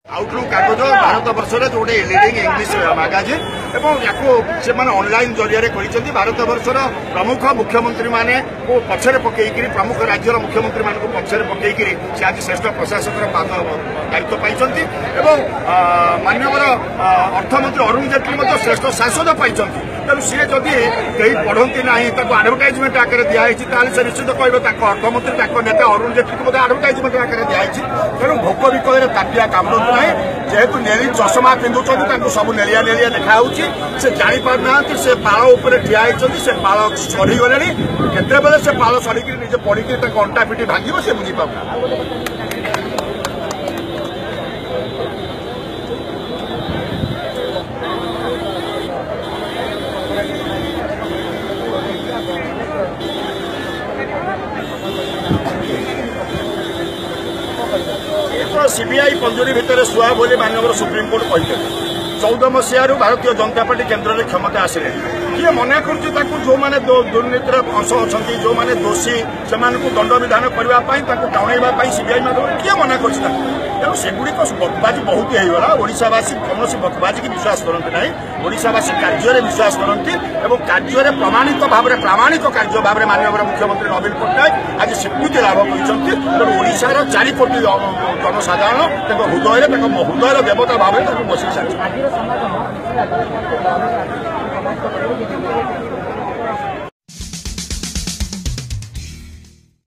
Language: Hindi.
आउटलुक कागज भारत वर्ष गोटे लीडिंग इंग्लिश मैगजीन से ऑनलाइन जरिया भारत वर्षर प्रमुख मुख्यमंत्री माने को पछरे पकईकि प्रमुख राज्यर मुख्यमंत्री मान को पछरे पकईकि से आज श्रेष्ठ प्रशासक दायित्व पाई माननीय अर्थमंत्री अरुण जेटली श्रेष्ठ सांसद पाई तेणु सी जदि कहीं पढ़ती ना आडभटाइजमेंट आकार दिखाई से निश्चित कहे अर्थमंत्री नेता अरुण जेटली को आडभटाइजमेंट आकार दिखाई तेणु भोक विकल तापिया कामड़ू ना जेहेतु नेली चषमा पिंधुंट सब नेलिया नेलिया देखा से जापारना से पाल उपर ठिया से पाल सड़ीगले केतबले से पाल सड़क निजे पड़ी अंटा पिटी भांग से बुझीपार सीबीआई पंजुरी भितर शुआ बोली माननीय सुप्रीमकोर्ट कहते 14 मसीह भारतीय जनता पार्टी केन्द्र में क्षमता आसिले किए मना कर जो मैंने दुर्नीतिर अंश अच्छा जो मैंने दोषी से दंड विधान करने टाणेवाई सीबीआई माध्यम किए मना कर तेणु सेगुड़ी बकबाजी बहुत होगा ओडावासी कौन बकबाजी की विश्वास करते ना ओडावासी कार्य विश्वास करती और कार्य प्रमाणित भाव प्रामाणिक कार्य भाव माननीय मुख्यमंत्री नवीन पट्टनायक आज स्वीकृति लाभ करते ओडार 4 कोटी जनसाधारण हृदय हृदयर देवता भाव बसी सारी